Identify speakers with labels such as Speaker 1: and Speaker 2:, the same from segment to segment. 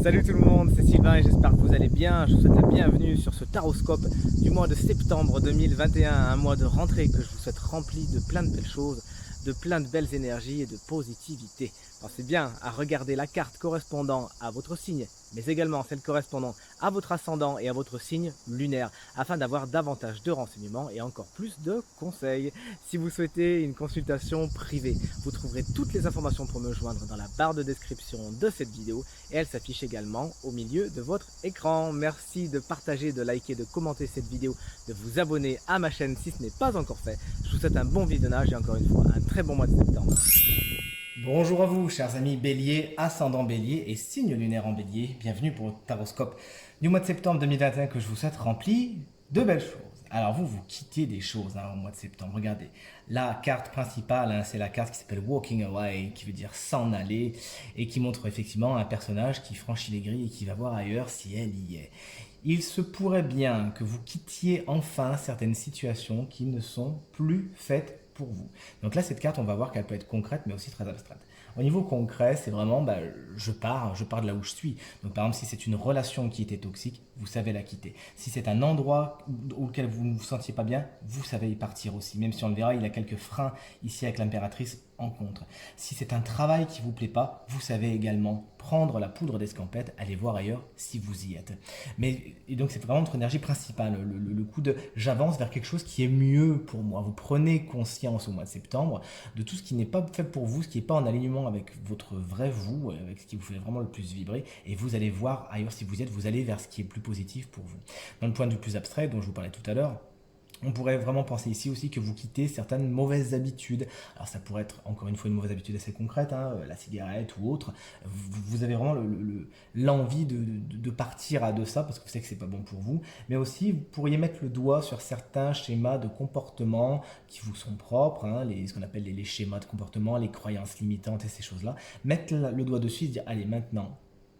Speaker 1: Salut tout le monde, c'est Sylvain et j'espère que vous allez bien. Je vous souhaite la bienvenue sur ce taroscope du mois de septembre 2021, un mois de rentrée que je vous souhaite rempli de plein de belles choses, de plein de belles énergies et de positivité. Pensez bien à regarder la carte correspondant à votre signe, mais également celle correspondant à votre ascendant et à votre signe lunaire, afin d'avoir davantage de renseignements et encore plus de conseils. Si vous souhaitez une consultation privée, vous trouverez toutes les informations pour me joindre dans la barre de description de cette vidéo et elle s'affiche également au milieu de votre écran. Merci de partager, de liker, de commenter cette vidéo, de vous abonner à ma chaîne si ce n'est pas encore fait. Je vous souhaite un bon visionnage et encore une fois un très bon mois de septembre.
Speaker 2: Bonjour à vous, chers amis Bélier, ascendant Bélier et signe lunaire en Bélier. Bienvenue pour le taroscope du mois de septembre 2021 que je vous souhaite rempli de belles choses. Alors vous quittez des choses au mois de septembre. Regardez, la carte principale, c'est la carte qui s'appelle Walking Away, qui veut dire s'en aller, et qui montre effectivement un personnage qui franchit les grilles et qui va voir ailleurs si elle y est. Il se pourrait bien que vous quittiez enfin certaines situations qui ne sont plus faites pour vous. Donc là, cette carte, on va voir qu'elle peut être concrète, mais aussi très abstraite. Au niveau concret, c'est vraiment, je pars de là où je suis. Donc par exemple, si c'est une relation qui était toxique, vous savez la quitter. Si c'est un endroit auquel vous ne vous sentiez pas bien, vous savez y partir aussi. Même si on le verra, il y a quelques freins ici avec l'impératrice en contre. Si c'est un travail qui ne vous plaît pas, vous savez également prendre la poudre d'escampette, aller voir ailleurs si vous y êtes. Et donc c'est vraiment notre énergie principale, le coup de j'avance vers quelque chose qui est mieux pour moi. Vous prenez conscience au mois de septembre de tout ce qui n'est pas fait pour vous, ce qui n'est pas en alignement avec votre vrai vous, avec ce qui vous fait vraiment le plus vibrer, et vous allez voir ailleurs si vous y êtes, vous allez vers ce qui est plus positif pour vous. Dans le point de vue plus abstrait dont je vous parlais tout à l'heure, on pourrait vraiment penser ici aussi que vous quittez certaines mauvaises habitudes. Alors ça pourrait être encore une fois une mauvaise habitude assez concrète, la cigarette ou autre. Vous avez vraiment l'envie de partir de ça parce que vous savez que c'est pas bon pour vous. Mais aussi vous pourriez mettre le doigt sur certains schémas de comportement qui vous sont propres, ce qu'on appelle les schémas de comportement, les croyances limitantes et ces choses-là. Mettre le doigt dessus et se dire allez maintenant.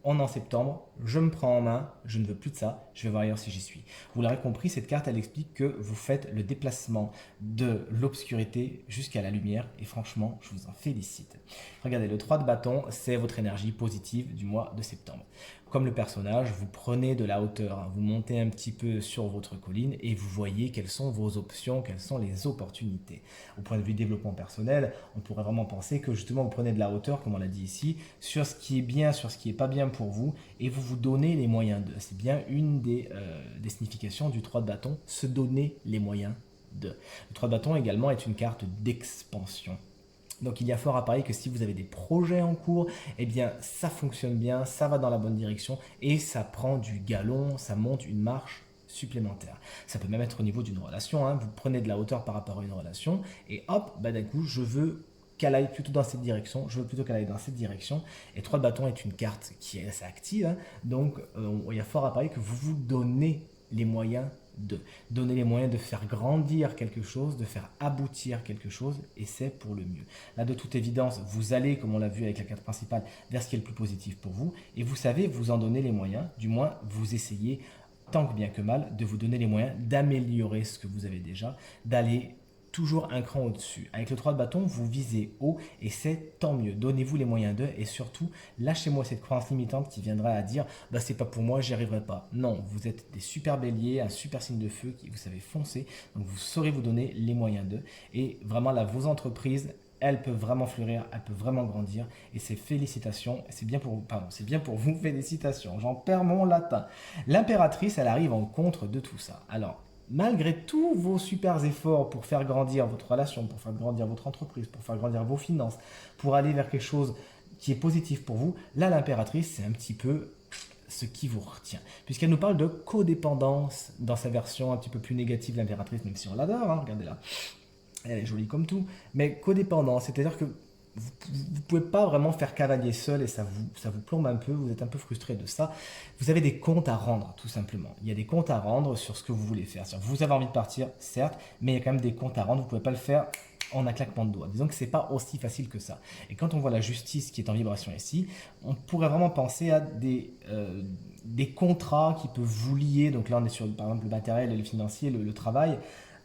Speaker 2: On est en septembre, je me prends en main, je ne veux plus de ça, je vais voir ailleurs si j'y suis. Vous l'aurez compris, cette carte, elle explique que vous faites le déplacement de l'obscurité jusqu'à la lumière et franchement, je vous en félicite. Regardez, le 3 de bâton, c'est votre énergie positive du mois de septembre. Comme le personnage, vous prenez de la hauteur, vous montez un petit peu sur votre colline et vous voyez quelles sont vos options, quelles sont les opportunités. Au point de vue développement personnel, on pourrait vraiment penser que justement vous prenez de la hauteur, comme on l'a dit ici, sur ce qui est bien, sur ce qui n'est pas bien pour vous et vous vous donnez les moyens de. C'est bien une des significations du 3 de bâton, se donner les moyens de. Le 3 de bâton également est une carte d'expansion. Donc il y a fort à parier que si vous avez des projets en cours, eh bien ça fonctionne bien, ça va dans la bonne direction et ça prend du galon, ça monte une marche supplémentaire. Ça peut même être au niveau d'une relation, vous prenez de la hauteur par rapport à une relation et hop, d'un coup je veux qu'elle aille plutôt dans cette direction, je veux plutôt qu'elle aille dans cette direction. Et 3 de bâton est une carte qui est assez active, donc il y a fort à parier que vous vous donnez les moyens de donner les moyens de faire grandir quelque chose, de faire aboutir quelque chose, et c'est pour le mieux. Là, de toute évidence, vous allez, comme on l'a vu avec la carte principale, vers ce qui est le plus positif pour vous, et vous savez vous en donner les moyens, du moins vous essayez, tant que bien que mal, de vous donner les moyens d'améliorer ce que vous avez déjà, d'aller toujours un cran au-dessus. Avec le 3 de bâton, vous visez haut et c'est tant mieux. Donnez-vous les moyens d'eux et surtout, lâchez-moi cette croyance limitante qui viendra à dire c'est pas pour moi, j'y arriverai pas. Non, vous êtes des super béliers, un super signe de feu qui vous savez foncer, donc vous saurez vous donner les moyens d'eux et vraiment là, vos entreprises, elles peuvent vraiment fleurir, elles peuvent vraiment grandir et c'est félicitations, c'est bien pour vous, félicitations, j'en perds mon latin. L'impératrice, elle arrive en contre de tout ça. Alors, malgré tous vos super efforts pour faire grandir votre relation, pour faire grandir votre entreprise, pour faire grandir vos finances, pour aller vers quelque chose qui est positif pour vous, là l'impératrice c'est un petit peu ce qui vous retient. Puisqu'elle nous parle de codépendance dans sa version un petit peu plus négative, l'impératrice, même si on l'adore, regardez là, elle est jolie comme tout, mais codépendance, c'est-à-dire que vous ne pouvez pas vraiment faire cavalier seul et ça vous plombe un peu, vous êtes un peu frustré de ça. Vous avez des comptes à rendre, tout simplement. Il y a des comptes à rendre sur ce que vous voulez faire. Vous avez envie de partir, certes, mais il y a quand même des comptes à rendre, vous ne pouvez pas le faire en un claquement de doigts. Disons que ce n'est pas aussi facile que ça. Et quand on voit la justice qui est en vibration ici, on pourrait vraiment penser à des contrats qui peuvent vous lier. Donc là, on est sur, par exemple, le matériel, le financier, le travail.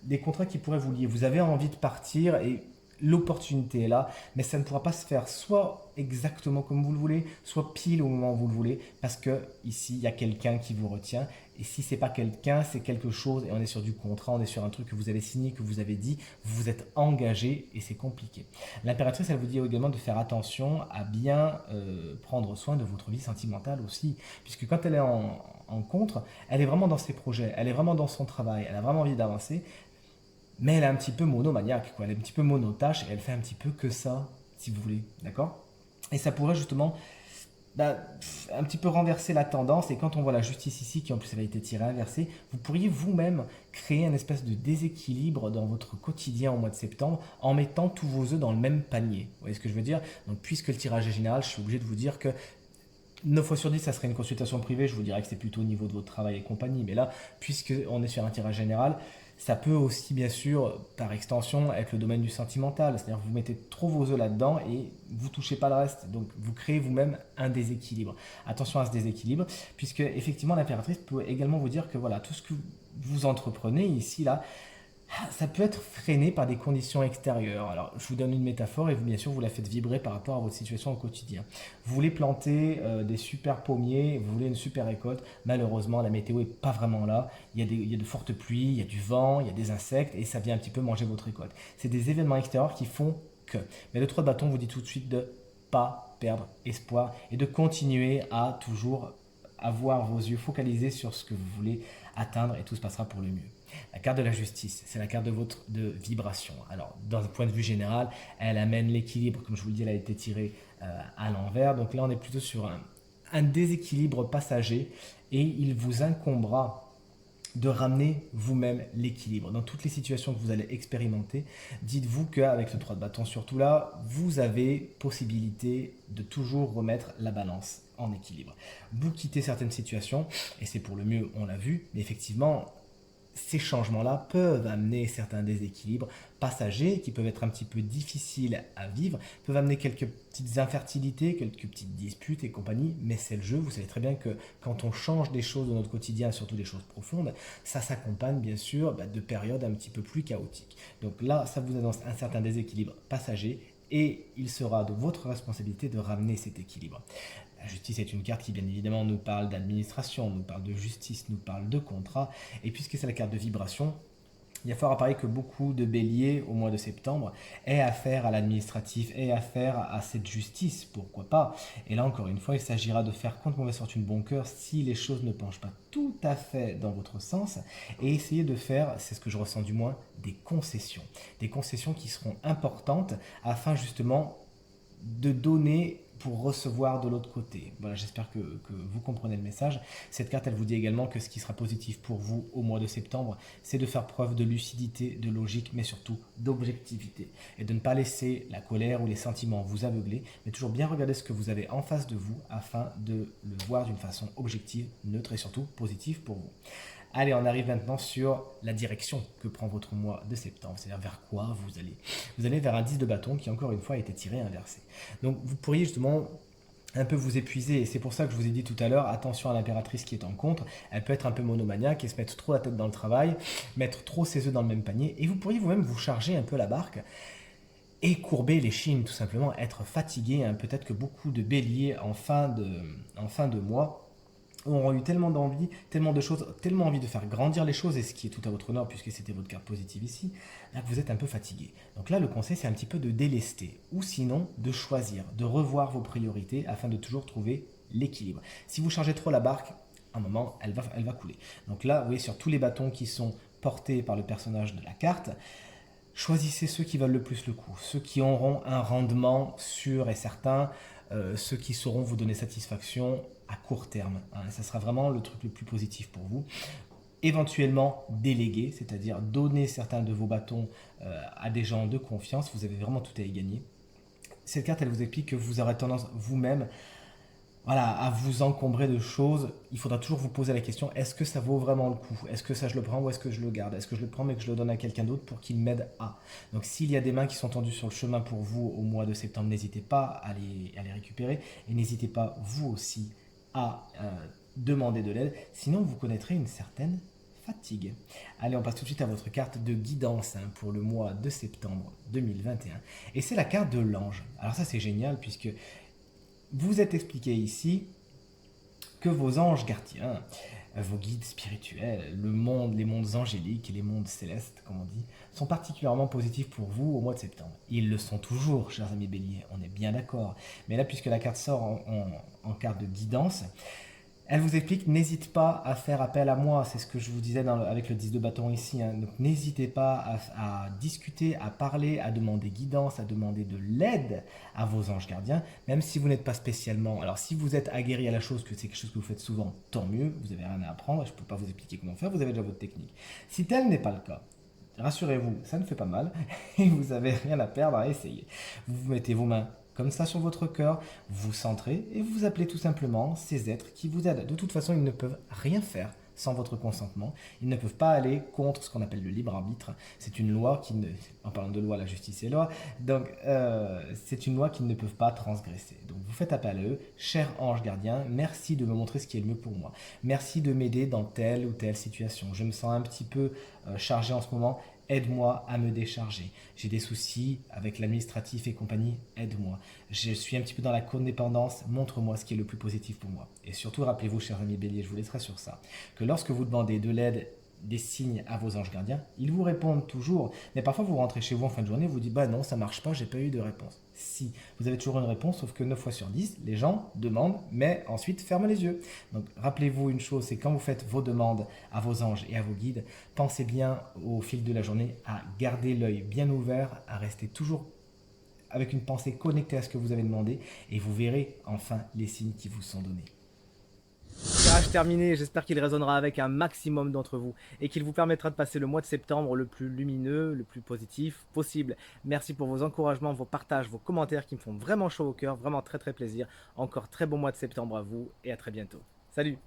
Speaker 2: Des contrats qui pourraient vous lier. Vous avez envie de partir et l'opportunité est là, mais ça ne pourra pas se faire soit exactement comme vous le voulez, soit pile au moment où vous le voulez, parce que ici, il y a quelqu'un qui vous retient. Et si c'est pas quelqu'un, c'est quelque chose, et on est sur du contrat, on est sur un truc que vous avez signé, que vous avez dit, vous vous êtes engagé, et c'est compliqué. L'impératrice, elle vous dit également de faire attention à bien prendre soin de votre vie sentimentale aussi, puisque quand elle est en contre, elle est vraiment dans ses projets, elle est vraiment dans son travail, elle a vraiment envie d'avancer, mais elle est un petit peu monomaniaque, quoi. Elle est un petit peu monotache et elle fait un petit peu que ça, si vous voulez, d'accord? Et ça pourrait justement un petit peu renverser la tendance. Et quand on voit la justice ici, qui en plus avait été tirée inversée, vous pourriez vous-même créer un espèce de déséquilibre dans votre quotidien au mois de septembre en mettant tous vos œufs dans le même panier. Vous voyez ce que je veux dire? Donc, puisque le tirage est général, je suis obligé de vous dire que 9 fois sur 10, ça serait une consultation privée. Je vous dirais que c'est plutôt au niveau de votre travail et compagnie. Mais là, puisqu'on est sur un tirage général, ça peut aussi, bien sûr, par extension, être le domaine du sentimental. C'est-à-dire que vous mettez trop vos œufs là-dedans et vous ne touchez pas le reste. Donc, vous créez vous-même un déséquilibre. Attention à ce déséquilibre, puisque effectivement, l'impératrice peut également vous dire que voilà, tout ce que vous entreprenez ici, là, ça peut être freiné par des conditions extérieures. Alors, je vous donne une métaphore et vous, bien sûr, vous la faites vibrer par rapport à votre situation au quotidien. Vous voulez planter des super pommiers, vous voulez une super récolte. Malheureusement, la météo n'est pas vraiment là. Il y a de fortes pluies, il y a du vent, il y a des insectes et ça vient un petit peu manger votre récolte. C'est des événements extérieurs qui font que. Mais le 3 de bâton vous dit tout de suite de pas perdre espoir et de continuer à toujours avoir vos yeux focalisés sur ce que vous voulez atteindre et tout se passera pour le mieux. La carte de la justice, c'est la carte de vibration. Alors, d'un point de vue général, elle amène l'équilibre. Comme je vous le dis, elle a été tirée à l'envers. Donc là, on est plutôt sur un déséquilibre passager et il vous incombera de ramener vous-même l'équilibre. Dans toutes les situations que vous allez expérimenter, dites-vous qu'avec le 3 de bâton, surtout là, vous avez possibilité de toujours remettre la balance en équilibre. Vous quittez certaines situations, et c'est pour le mieux, on l'a vu, mais effectivement, ces changements-là peuvent amener certains déséquilibres passagers qui peuvent être un petit peu difficiles à vivre, peuvent amener quelques petites infertilités, quelques petites disputes et compagnie, mais c'est le jeu. Vous savez très bien que quand on change des choses dans notre quotidien, surtout des choses profondes, ça s'accompagne bien sûr de périodes un petit peu plus chaotiques. Donc là, ça vous annonce un certain déséquilibre passager et il sera de votre responsabilité de ramener cet équilibre. La justice est une carte qui, bien évidemment, nous parle d'administration, nous parle de justice, nous parle de contrat. Et puisque c'est la carte de vibration, il y a fort à parier que beaucoup de béliers, au mois de septembre, aient affaire à l'administratif, aient affaire à cette justice, pourquoi pas. Et là, encore une fois, il s'agira de faire compte qu'on va sortir de bon cœur si les choses ne penchent pas tout à fait dans votre sens et essayer de faire, c'est ce que je ressens du moins, des concessions. Des concessions qui seront importantes afin justement de donner pour recevoir de l'autre côté. Voilà, j'espère que vous comprenez le message. Cette carte, elle vous dit également que ce qui sera positif pour vous au mois de septembre, c'est de faire preuve de lucidité, de logique, mais surtout d'objectivité. Et de ne pas laisser la colère ou les sentiments vous aveugler, mais toujours bien regarder ce que vous avez en face de vous afin de le voir d'une façon objective, neutre et surtout positive pour vous. Allez, on arrive maintenant sur la direction que prend votre mois de septembre, c'est-à-dire vers quoi vous allez. Vous allez vers un 10 de bâton qui, encore une fois, a été tiré inversé. Donc, vous pourriez justement un peu vous épuiser, et c'est pour ça que je vous ai dit tout à l'heure, attention à l'impératrice qui est en contre, elle peut être un peu monomaniaque et se mettre trop la tête dans le travail, mettre trop ses œufs dans le même panier, et vous pourriez vous-même vous charger un peu la barque et courber les chines, tout simplement, être fatigué. Peut-être que beaucoup de béliers en fin de mois auront eu tellement d'envie, tellement de choses, tellement envie de faire grandir les choses, et ce qui est tout à votre honneur puisque c'était votre carte positive ici, là vous êtes un peu fatigué. Donc là le conseil c'est un petit peu de délester, ou sinon de choisir, de revoir vos priorités afin de toujours trouver l'équilibre. Si vous chargez trop la barque, à un moment elle va couler. Donc là vous voyez sur tous les bâtons qui sont portés par le personnage de la carte, choisissez ceux qui valent le plus le coup, ceux qui auront un rendement sûr et certain, ceux qui sauront vous donner satisfaction à court terme. Ça sera vraiment le truc le plus positif pour vous. Éventuellement déléguer, c'est-à-dire donner certains de vos bâtons à des gens de confiance. Vous avez vraiment tout à y gagner. Cette carte, elle vous explique que vous aurez tendance vous-même à vous encombrer de choses. Il faudra toujours vous poser la question, est-ce que ça vaut vraiment le coup? Est-ce que ça je le prends ou est-ce que je le garde? Est-ce que je le prends mais que je le donne à quelqu'un d'autre pour qu'il m'aide à? Donc s'il y a des mains qui sont tendues sur le chemin pour vous au mois de septembre, n'hésitez pas à les récupérer et n'hésitez pas vous aussi à demander de l'aide. Sinon vous connaîtrez une certaine fatigue. Allez, on passe tout de suite à votre carte de guidance pour le mois de septembre 2021. Et c'est la carte de l'ange. Alors ça, c'est génial puisque vous êtes expliqué ici que vos anges gardiens, vos guides spirituels, le monde, les mondes angéliques et les mondes célestes, comme on dit, sont particulièrement positifs pour vous au mois de septembre. Ils le sont toujours, chers amis béliers, on est bien d'accord. Mais là, puisque la carte sort en carte de guidance, elle vous explique, n'hésite pas à faire appel à moi, c'est ce que je vous disais avec le 10 de bâton ici. Donc n'hésitez pas à discuter, à parler, à demander guidance, à demander de l'aide à vos anges gardiens, même si vous n'êtes pas spécialement... Alors si vous êtes aguerri à la chose, que c'est quelque chose que vous faites souvent, tant mieux, vous n'avez rien à apprendre, je ne peux pas vous expliquer comment faire, vous avez déjà votre technique. Si tel n'est pas le cas, rassurez-vous, ça ne fait pas mal et vous n'avez rien à perdre à essayer. Vous mettez vos mains comme ça sur votre cœur, vous centrez et vous appelez tout simplement ces êtres qui vous aident. De toute façon, ils ne peuvent rien faire sans votre consentement. Ils ne peuvent pas aller contre ce qu'on appelle le libre arbitre. C'est une loi qui ne... En parlant de loi, la justice est loi. Donc, c'est une loi qu'ils ne peuvent pas transgresser. Donc, vous faites appel à eux. Cher ange gardien, merci de me montrer ce qui est le mieux pour moi. Merci de m'aider dans telle ou telle situation. Je me sens un petit peu chargé en ce moment. Aide-moi à me décharger. J'ai des soucis avec l'administratif et compagnie, aide-moi. Je suis un petit peu dans la codépendance, montre-moi ce qui est le plus positif pour moi. Et surtout, rappelez-vous, chers amis béliers, je vous laisserai sur ça, que lorsque vous demandez de l'aide, des signes à vos anges gardiens, ils vous répondent toujours. Mais parfois, vous rentrez chez vous en fin de journée, vous dites, bah non, ça marche pas, j'ai pas eu de réponse. Si, vous avez toujours une réponse, sauf que 9 fois sur 10, les gens demandent, mais ensuite ferment les yeux. Donc, rappelez-vous une chose, c'est quand vous faites vos demandes à vos anges et à vos guides, pensez bien au fil de la journée à garder l'œil bien ouvert, à rester toujours avec une pensée connectée à ce que vous avez demandé, et vous verrez enfin les signes qui vous sont donnés.
Speaker 1: Tirage terminé, j'espère qu'il résonnera avec un maximum d'entre vous et qu'il vous permettra de passer le mois de septembre le plus lumineux, le plus positif possible. Merci pour vos encouragements, vos partages, vos commentaires qui me font vraiment chaud au cœur, vraiment très plaisir. Encore très bon mois de septembre à vous et à très bientôt. Salut!